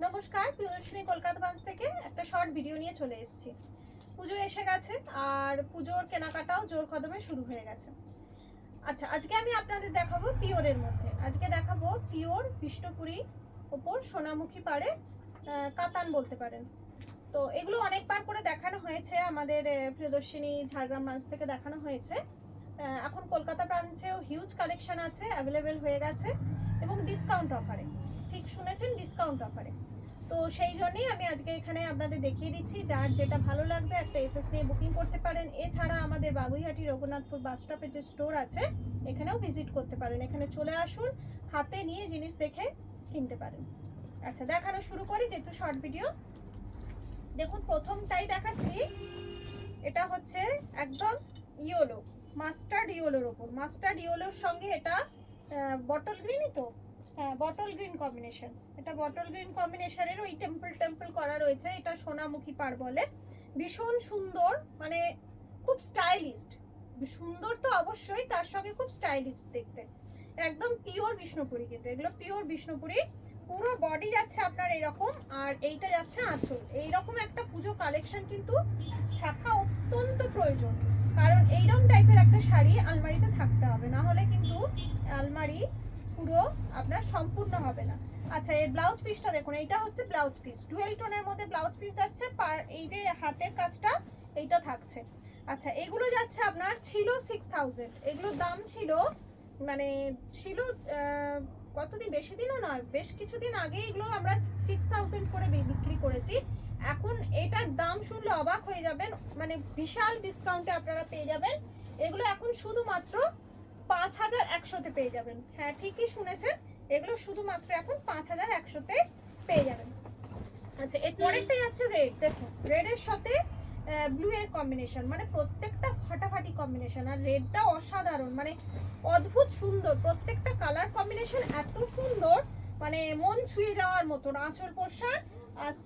নমস্কার, প্রিয়দর্শিনী কলকাতাগঞ্জ থেকে একটা শর্ট ভিডিও নিয়ে চলে এসেছি। পুজো এসে গেছে আর পুজোর কেনাকাটাও জোর কদমে শুরু হয়ে গেছে। আচ্ছা, আজকে আমি আপনাদের দেখাবো পিওরের মধ্যে। আজকে দেখাবো পিওর বিষ্ণুপুরি ওপর সোনামুখী পাড়ের কাতান বলতে পারেন। তো এগুলো অনেকবার করে দেখানো হয়েছে, আমাদের প্রিয়দর্শিনী ঝাড়গ্রাম ব্রাঞ্চ থেকে দেখানো হয়েছে। এখন কলকাতা ব্রাঞ্চেও হিউজ কালেকশন আছে, অ্যাভেলেবেল হয়ে গেছে এবং ডিসকাউন্ট অফারে। ঠিক শুনেছেন, ডিসকাউন্ট অফারে। তো সেই জন্যই আমি আজকে এখানে আপনাদের দেখিয়ে দিচ্ছি, যার যেটা ভালো লাগবে একটা এসএস নিয়ে বুকিং করতে পারেন। এছাড়া আমাদের বাগুইহাটি রঘুনাথপুর বাস স্টপে যে স্টোর আছে এখানেও ভিজিট করতে পারেন। এখানে চলে আসুন, হাতে নিয়ে জিনিস দেখে কিনতে পারেন। আচ্ছা, দেখানো শুরু করি, যেহেতু শর্ট ভিডিও। দেখুন, প্রথমটাই দেখাচ্ছি। এটা হচ্ছে একদম ইয়েলো, মাস্টার্ড ইয়েলোর ওপর। মাস্টার্ড ইয়েলোর সঙ্গে এটা বটল গ্রিনই তো, হ্যাঁ বটল গ্রিন কম্বিনেশন। এটা বটল গ্রিন কম্বিনেশনের ওই টেম্পল করা রয়েছে। এটা সোনামুখী পাড় বলে। ভীষণ সুন্দর, মানে খুব স্টাইলিস্ট। সুন্দর তো অবশ্যই, তার সঙ্গে খুব স্টাইলিস্ট দেখতে। একদম পিওর বিষ্ণুপুরি, কিন্তু এগুলো পিওর বিষ্ণুপুরি। পুরো বডি যাচ্ছে আপনার এরকম, আর এইটা যাচ্ছে আঁচল। এইরকম একটা পুজো কালেকশন কিন্তু থাকা অত্যন্ত প্রয়োজন, কারণ এইরকম টাইপের একটা শাড়ি আলমারিতে থাকতে হবে, না হলে কিন্তু আলমারি পুরো আপনার সম্পূর্ণ হবে না। আচ্ছা, এর ব্লাউজ পিসটা দেখুন। এইটা হচ্ছে ব্লাউজ পিস, ডুয়েল টোনের মধ্যে ব্লাউজ পিস যাচ্ছে। এই যে হাতের কাজটা এইটা থাকছে। আচ্ছা, এগুলো যাচ্ছে আপনার, ছিল 6000, এগুলোর দাম ছিল, মানে ছিল কতদিন, বেশি দিনও নয়, বেশ কিছুদিন আগে এগুলো আমরা 6000 করে বিক্রি করেছি। এখন এটার দাম শুনলে অবাক হয়ে যাবেন, মানে বিশাল ডিসকাউন্টে আপনারা পেয়ে যাবেন। এগুলো এখন শুধুমাত্র 5100-তে পেয়ে যাবেন। হ্যাঁ, ঠিকই শুনেছেন, এগুলো শুধুমাত্র এখন 5100-তে পেয়ে যাবেন। আচ্ছা, এর পরেরটা যাচ্ছে রেড। দেখুন, রেডের সাথে ব্লু এর কম্বিনেশন, মানে প্রত্যেকটা ফাটাফাটি কম্বিনেশন। আর রেডটা অসাধারণ, মানে অদ্ভুত সুন্দর। প্রত্যেকটা কালার কম্বিনেশন এত সুন্দর, মানে মন ছুঁয়ে যাওয়ার মতন। আঁচল পোর্শন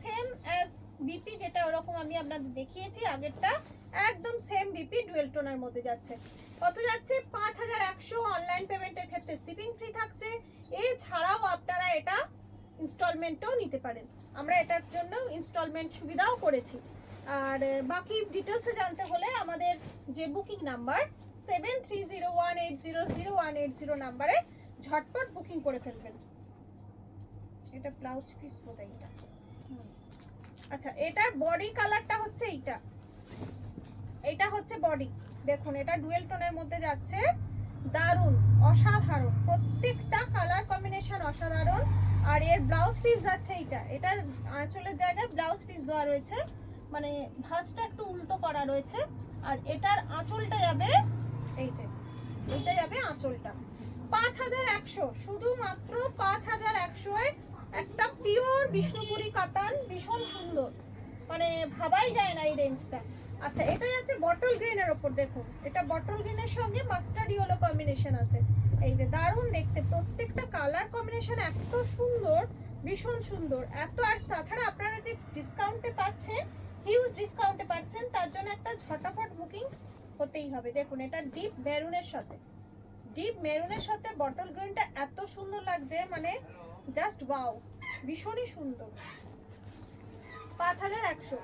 সেম অ্যাজ বিপি, যেটা ওরকম আমি আপনাদের দেখিয়েছি আগেরটা, একদম সেম বিপি ডুয়েল টোনের মধ্যে যাচ্ছে। কত যাচ্ছে? 5100। অনলাইন পেমেন্টের ক্ষেত্রে শিপিং ফ্রি থাকছে। এছাড়াও আপনারা এটা ইনস্টলমেন্টও নিতে পারেন, আমরা এটার জন্য ইনস্টলমেন্ট সুবিধাও করেছি। আর বাকি ডিটেলসে জানতে হলে আমাদের যে বুকিং নাম্বার 7301800180 নাম্বারে ঝটপট বুকিং করে ফেলবেন। এটা ব্লাউজ পিস বোধহয় এটা। আচ্ছা, এটার বডি কালারটা হচ্ছে এইটা, এটা হচ্ছে বডি। দেখুন, এটা ডুয়েল টোনের মধ্যে যাচ্ছে। দারুণ, অসাধারণ, প্রত্যেকটা কালার কম্বিনেশন অসাধারণ। আর এর ব্লাউজ পিস যাচ্ছে এইটা। এটার আঁচলের জায়গায় ব্লাউজ পিস দেওয়া রয়েছে, মানে ভাঁজটা একটু উল্টো করা রয়েছে। আর এটার আঁচলটা যাবে এই যে, এইটা যাবে আঁচলটা। 5100, শুধুমাত্র 5100-এ একটা পিওর বিষ্ণুপুরি কাতান। ভীষণ সুন্দর, মানে ভাবাই যায় না এই রেঞ্জটা। আচ্ছা, এটা যাচ্ছে বটল গ্রিনের ওপর। দেখুন, এটা বটল গ্রিনের সঙ্গে মাস্টার্ড ইয়েলো কম্বিনেশন আছে। এই যে দারুণ দেখতে, প্রত্যেকটা কালার কম্বিনেশন এত সুন্দর, ভীষণ সুন্দর এত। আর তাছাড়া আপনারা যে ডিসকাউন্টে পাচ্ছেন, হিউজ ডিসকাউন্টে পাচ্ছেন, তার জন্য একটা ঝটাফট বুকিং হতেই হবে। দেখুন, এটা ডিপ মেরুনের সাথে, ডিপ মেরুনের সাথে বটল গ্রিনটা এত সুন্দর লাগছে, মানে জাস্ট ওয়াও, ভীষণই সুন্দর। 5100।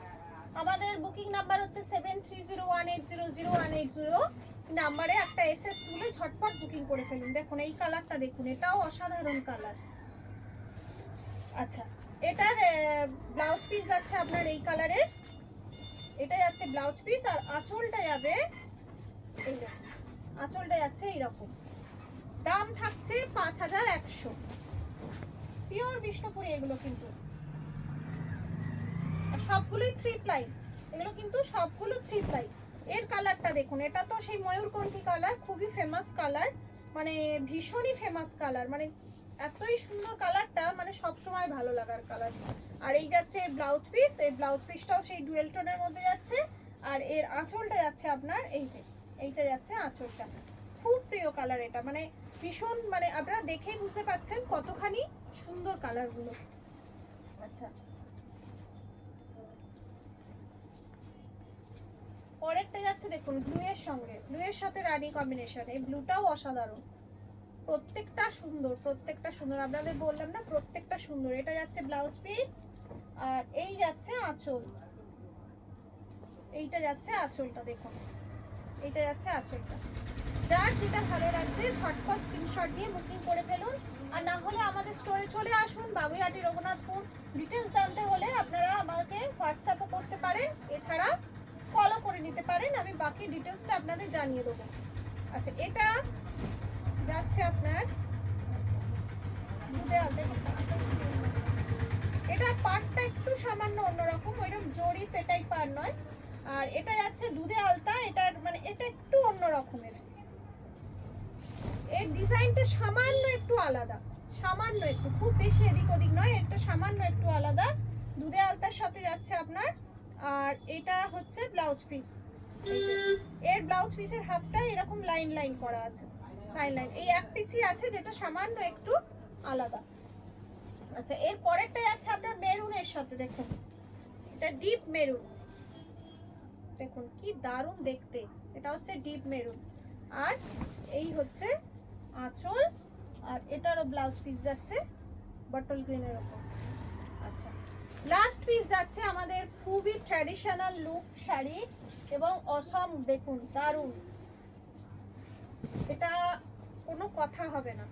আমাদের বুকিং নাম্বার হচ্ছে 7301800180 নাম্বারে একটা এসএস তুলে ঝটপট বুকিং করে ফেলুন। দেখুন এই কালারটা দেখুন, এটাও অসাধারণ কালার। আচ্ছা, এটার ব্লাউজ পিস যাচ্ছে আপনার এই কালারের, এটা যাচ্ছে ব্লাউজ পিস। আর আঁচলটা যাবে এই দেখুন, আঁচলটা যাচ্ছে এইরকম। দাম থাকছে 5100, পিওর বিষ্ণুপুরি এগুলো কিন্তু। আর সবগুলোই 3 প্লাই, এগুলো কিন্তু সবগুলো 3 প্লাই। এর কালারটা দেখুন, এটা তো সেই ময়ূরকণ্ঠী কালার, খুবই ফেমাস কালার, মানে ভীষণই ফেমাস কালার, মানে এতই সুন্দর কালারটা, মানে সব সময় ভালো লাগার কালার। আর এই যাচ্ছে ব্লাউজ পিস, এই ব্লাউজ পিসটাও সেই ডুয়েল টোনের মধ্যে যাচ্ছে। আর এর আঁচলটা যাচ্ছে আপনার এই যে, এইটা যাচ্ছে আঁচলটা। খুব প্রিয় কালার এটা, মানে ভীষণ, মানে আপনারা দেখেই বুঝতে পাচ্ছেন কতখানি সুন্দর কালারগুলো। আচ্ছা, পরেরটা যাচ্ছে দেখুন ব্লু এর সঙ্গে, ব্লু এর সাথে রানী কম্বিনেশন। এই ব্লুটাও অসাধারণ, প্রত্যেকটা সুন্দর, প্রত্যেকটা সুন্দর, আপনাদের বললাম না প্রত্যেকটা সুন্দর। এটা যাচ্ছে ব্লাউজ পিস, আর এই যাচ্ছে আঁচল, এইটা যাচ্ছে আঁচলটা, দেখুন এইটা যাচ্ছে আঁচলটা। যার যেটা ভালো লাগছে ঝটপট স্ক্রিনশট দিয়ে বুকিং করে ফেলুন, আর না হলে আমাদের স্টোরে চলে আসুন, বাগুইহাটি রঘুনাথপুর। ডিটেলস জানতে হলে আপনারা আমাকে হোয়াটসঅ্যাপও করতে পারেন, এছাড়া ফলো করে নিতে পারেন, আমি বাকি ডিটেলসটা আপনাদের জানিয়ে দেবো। আচ্ছা, এটা যাচ্ছে আপনার দুধে আলতে, এটার পাড়টা একটু সামান্য অন্যরকম, ওইরকম জরি পেটাই পাড় নয়। আর এটা যাচ্ছে দুধে আলতা, এটার মানে এটা একটু অন্য রকমের, এর ডিজাইনটা সামান্য একটু আলাদা, সামান্য একটু, খুব বেশি এদিক ওদিক নয়, এটা সামান্য একটু আলাদা। দুধে আলতার সাথে যাচ্ছে আপনার, আর এটা হচ্ছে ব্লাউজ পিস। এর ব্লাউজ পিসের হাতটা এরকম লাইন লাইন করা আছে, লাইন লাইন, এই এক পিসই আছে যেটা সামান্য একটু আলাদা। আচ্ছা, এর পরেরটা যাচ্ছে আপনার মেরুনের সাথে, দেখুন এটা ডিপ মেরুন, দেখুন কি দারুণ দেখতে, এটা হচ্ছে ডিপ মেরুন। আর এই হচ্ছে আঁচল, আর এটারও ব্লাউজ পিস যাচ্ছে বটল গ্রিনের ওপর। আচ্ছা, লাস্ট পিস যাচ্ছে আমাদের খুবই ট্র্যাডিশনাল লুক শাড়ি এবং অসম, দেখুন দারুণ, এটা কোনো কথা হবে না,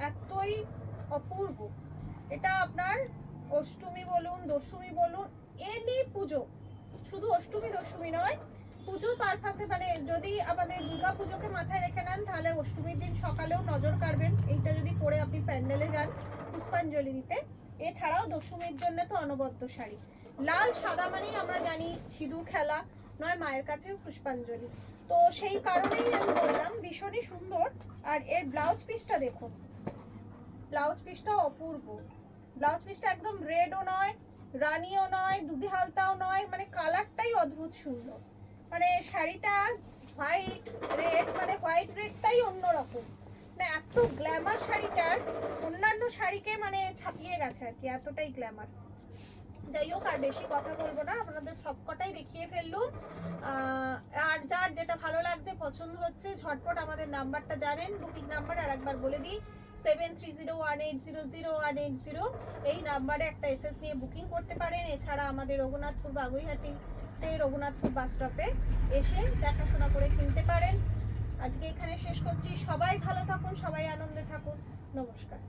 এতই অপূর্ব। এটা আপনার অষ্টমী বলুন, দশমী বলুন, এনি পুজো, শুধু অষ্টমী দশমী নয়, পুজো পারপাসে, মানে যদি আমাদের দুর্গা পুজোকে মাথায় রেখে নেন তাহলে অষ্টমীর দিন সকালেও নজর কাড়বেন এইটা যদি পরে আপনি প্যান্ডেলে যান পুষ্পাঞ্জলি দিতে। এছাড়াও দশমীর জন্য তো অনবদ্য শাড়ি, লাল সাদা মানেই আমরা জানি সিঁদুর খেলা, নয় মায়ের কাছে পুষ্পাঞ্জলি, তো সেই কারণেই আমি বললাম ভীষণই সুন্দর। আর এর ব্লাউজ পিসটা দেখুন, ব্লাউজ পিসটা অপূর্ব, ব্লাউজ পিসটা একদম রেডও নয়, রানিও নয়, দুধে হালতাও নয়, মানে কালারটাই অদ্ভুত সুন্দর, মানে শাড়িটা হোয়াইট রেড, মানে হোয়াইট রেডটাই অন্যরকম, মানে এত গ্ল্যামার শাড়িটার, অন্যান্য শাড়িকে মানে ছাপিয়ে গেছে আর কি, এতটাই গ্ল্যামার। যাই হোক, আর বেশি কথা বলবো না, আপনাদের সবকটাই দেখিয়ে ফেললুম। আর যার যেটা ভালো লাগছে পছন্দ হচ্ছে ঝটপট আমাদের নাম্বারটা জানেন, বুকিং নাম্বার আর একবার বলে দিই 7301800180, এই নাম্বারে একটা এসএস নিয়ে বুকিং করতে পারেন। এছাড়া আমাদের রঘুনাথপুর বাগুইহাটিতে রঘুনাথপুর বাস স্টপে এসে দেখাশোনা করে কিনতে পারেন। আজকে এখানে শেষ করছি, সবাই ভালো থাকুন, সবাই আনন্দে থাকুন, নমস্কার।